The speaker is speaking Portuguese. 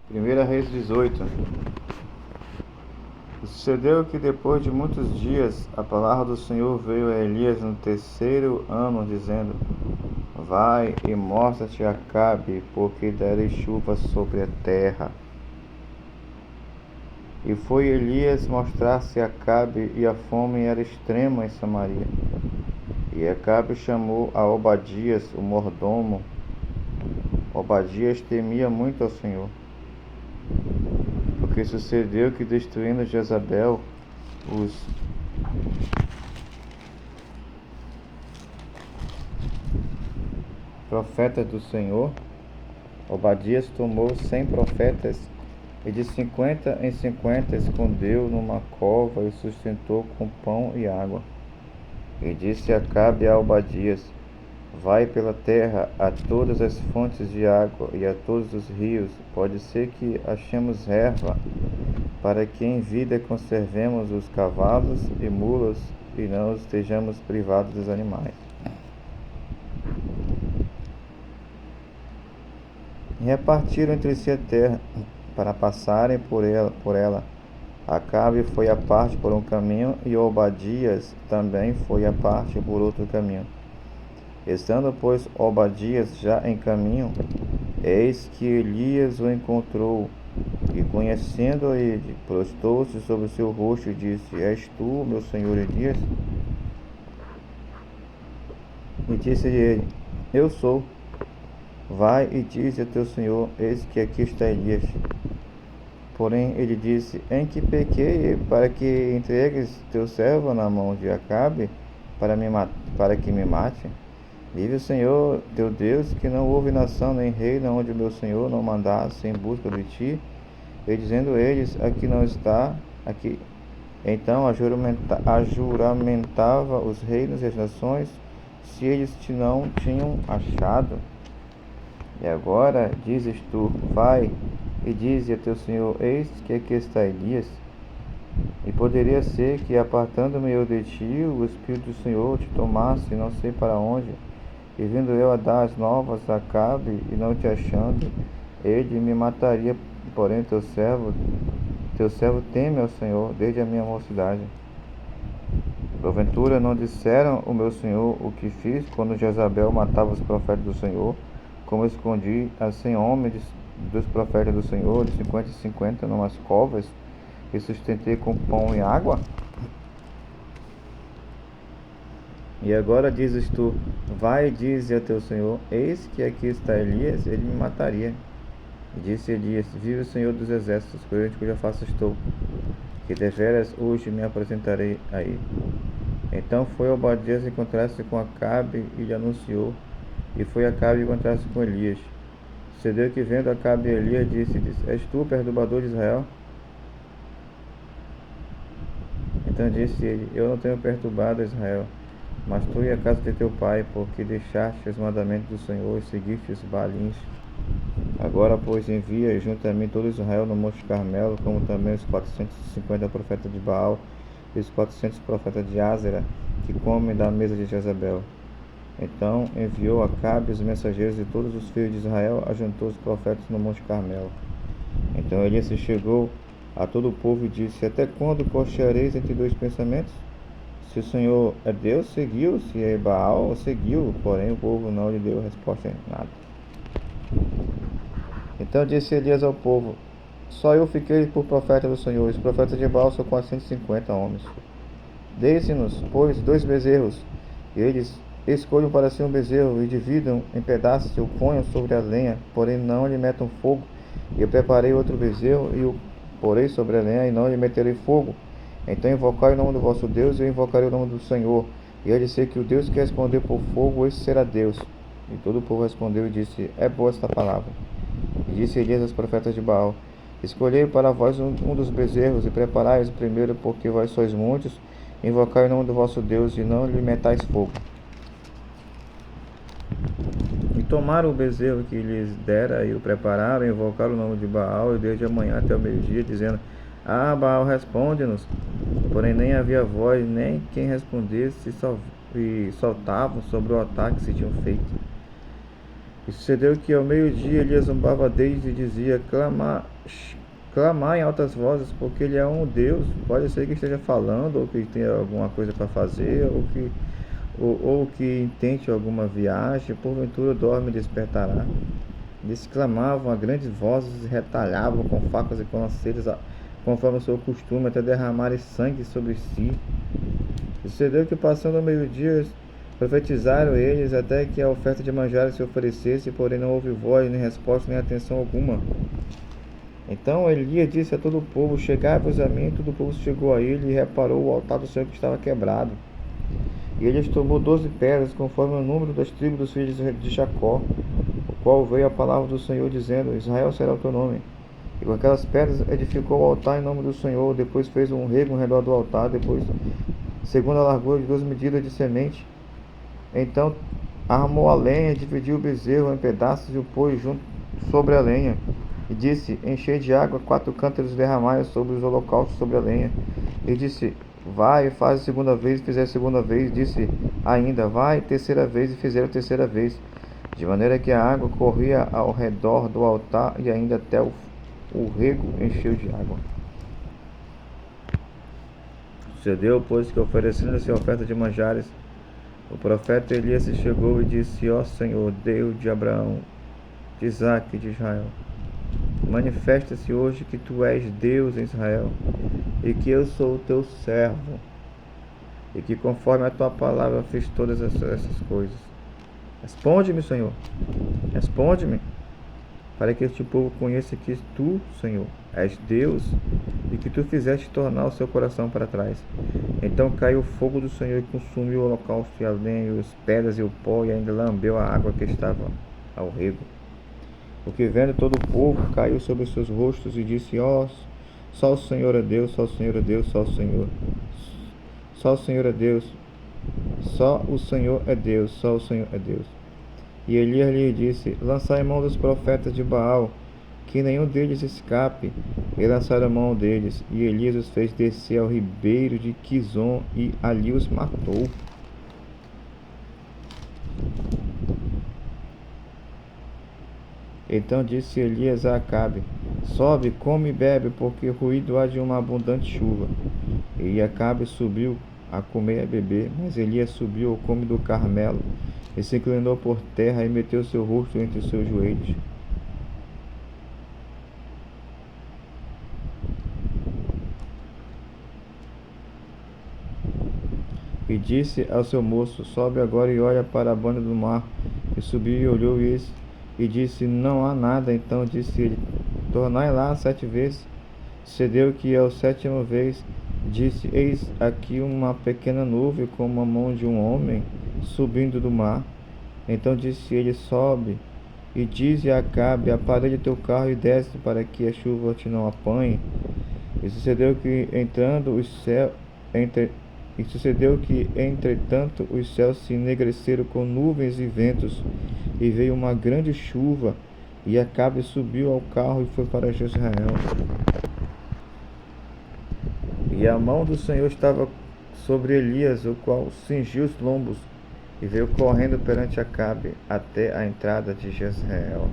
1 Reis 18. E sucedeu que depois de muitos dias a palavra do Senhor veio a Elias no 3º ano, dizendo: Vai e mostra-te a Acabe, porque darei chuva sobre a terra. E foi Elias mostrar-se a Acabe, e a fome era extrema em Samaria. E Acabe chamou a Obadias, o mordomo. Obadias temia muito ao Senhor. Porque sucedeu que, destruindo Jezabel os profetas do Senhor, Obadias tomou 100 profetas e de 50 em 50 escondeu numa cova e sustentou com pão e água. E disse Acabe a Obadias: Vai pela terra a todas as fontes de água e a todos os rios, pode ser que achemos erva, para que em vida conservemos os cavalos e mulas e não estejamos privados dos animais. E repartiram entre si a terra, para passarem por ela. Acabe foi à parte por um caminho, e Obadias também foi à parte por outro caminho. Estando, pois, Obadias já em caminho, eis que Elias o encontrou, e conhecendo ele, prostou-se sobre o seu rosto e disse: És tu, meu senhor Elias? E disse-lhe ele: Eu sou. Vai e dize a teu senhor: Eis que aqui está Elias. Porém ele disse: Em que pequei para que entregues teu servo na mão de Acabe para que me mate? Vive o Senhor teu Deus, que não houve nação nem reino onde meu Senhor não mandasse em busca de ti. E dizendo eles: Aqui não está, aqui. Então ajuramentava os reinos e as nações, se eles te não tinham achado. E agora dizes tu: Vai e dize a teu senhor: Eis que aqui está Elias. E poderia ser que, apartando-me eu de ti, o Espírito do Senhor te tomasse, não sei para onde, e vindo eu a dar as novas a Acabe, e não te achando, ele me mataria. Porém teu servo teme ao Senhor desde a minha mocidade. Porventura não disseram o meu senhor o que fiz quando Jezabel matava os profetas do Senhor, como escondi a 100 homens dos profetas do Senhor, de 50 em 50, numas covas, e sustentei com pão e água? E agora dizes tu: Vai e dize a teu senhor: Eis que aqui está Elias, ele me mataria. E disse Elias: Vive o Senhor dos exércitos, perante cuja face estou, que deveras hoje me apresentarei a ele. Então foi Obadias encontrar-se com Acabe e lhe anunciou, e foi Acabe encontrar-se com Elias. Sucedeu que, vendo Acabe Elias, disse-lhes: És tu, perturbador de Israel? Então disse ele: Eu não tenho perturbado Israel, mas tu e a casa de teu pai, porque deixaste os mandamentos do Senhor e seguiste os Baalins. Agora, pois, envia junto a mim todo Israel no Monte Carmelo, como também os 450 profetas de Baal e os 400 profetas de Ázera, que comem da mesa de Jezabel. Então enviou Acabe os mensageiros de todos os filhos de Israel, ajuntou os profetas no Monte Carmelo. Então Elias se chegou a todo o povo e disse: Até quando cocheareis entre dois pensamentos? Se o Senhor é Deus, seguiu; se é Baal, seguiu. Porém o povo não lhe deu resposta em nada. Então disse Elias ao povo: Só eu fiquei por profeta do Senhor, os profetas de Baal são 450 homens. Deem-nos, pois, 2 bezerros, e eles escolham para si um bezerro, e dividam em pedaços e o ponham sobre a lenha, porém não lhe metam fogo. E eu preparei outro bezerro, e o porei sobre a lenha, e não lhe meterei fogo. Então invocai o nome do vosso Deus, e eu invocarei o nome do Senhor. E ele disse que o Deus que responder por fogo, esse será Deus. E todo o povo respondeu e disse: É boa esta palavra. E disse Elias aos profetas de Baal: Escolhei para vós um dos bezerros, e preparai-os primeiro, porque vós sois muitos. Invocai o nome do vosso Deus, e não lhe metais fogo. E tomaram o bezerro que lhes dera, e o prepararam, e invocaram o nome de Baal, e desde a manhã até o meio-dia, dizendo: Baal, responde-nos. Porém nem havia voz, nem quem respondesse, e soltavam sobre o ataque que se tinham feito. E sucedeu que ao meio-dia Elias zombava deles e dizia: clamar em altas vozes, porque ele é um Deus. Pode ser que esteja falando, ou que tenha alguma coisa para fazer, ou que intente alguma viagem, porventura dorme e despertará. Eles clamavam a grandes vozes e retalhavam com facas e com lanceiras, conforme o seu costume, até derramarem sangue sobre si. E sucedeu que, passando o meio-dia, profetizaram eles até que a oferta de manjares se oferecesse, porém não houve voz, nem resposta, nem atenção alguma. Então Elias disse a todo o povo: chegai-vos a mim. Todo o povo chegou a ele e reparou o altar do Senhor que estava quebrado. E Elias tomou 12 pedras, conforme o número das tribos dos filhos de Jacó, o qual veio a palavra do Senhor, dizendo: Israel será o teu nome. E com aquelas pedras edificou o altar em nome do Senhor. Depois fez um rego ao redor do altar, depois, segundo a largura de 2 medidas de semente. Então armou a lenha, dividiu o bezerro em pedaços e o pôs junto sobre a lenha. E disse: enchei de água 4 cântaros e derramai sobre os holocaustos sobre a lenha. E disse: vai, faz a segunda vez, e fizer a segunda vez. Disse ainda: vai, terceira vez, e fizer a terceira vez. De maneira que a água corria ao redor do altar, e ainda até o rego encheu de água. Sucedeu, pois, que oferecendo-se a oferta de manjares, o profeta Elias se chegou e disse: ó Senhor, Deus de Abraão, de Isaque e de Israel, manifesta-se hoje que tu és Deus em Israel, e que eu sou o teu servo, e que conforme a tua palavra fiz todas essas coisas. Responde-me, Senhor, responde-me, para que este povo conheça que tu, Senhor, és Deus, e que tu fizeste tornar o seu coração para trás. Então caiu o fogo do Senhor e consumiu o holocausto e a lenha, e as pedras e o pó, e ainda lambeu a água que estava ao rego. Porque vendo todo o povo, caiu sobre os seus rostos e disse: ó, só o Senhor é Deus, só o Senhor é Deus, só o Senhor. Só o Senhor é Deus, só o Senhor é Deus, só o Senhor é Deus. E Elias lhe disse: lançai mão dos profetas de Baal, que nenhum deles escape. E lançaram mão deles, e Elias os fez descer ao ribeiro de Quizon, e ali os matou. Então disse Elias a Acabe: sobe, come e bebe, porque ruído há de uma abundante chuva. E Acabe subiu a comer e a beber, mas Elias subiu ao cume do Carmelo, e se inclinou por terra e meteu seu rosto entre os seus joelhos. E disse ao seu moço: sobe agora e olha para a banda do mar. E subiu e olhou isso, e disse: não há nada. Então disse ele: tornai lá 7 vezes. Sucedeu que ao 7ª vez disse: eis aqui uma pequena nuvem como a mão de um homem subindo do mar. Então disse ele: sobe e dize a Acabe: aparelha teu carro e desce, para que a chuva te não apanhe. E sucedeu que entretanto os céus se enegreceram com nuvens e ventos, e veio uma grande chuva, e Acabe subiu ao carro e foi para Jezreel. E a mão do Senhor estava sobre Elias, o qual cingiu os lombos, e veio correndo perante Acabe até a entrada de Jezreel.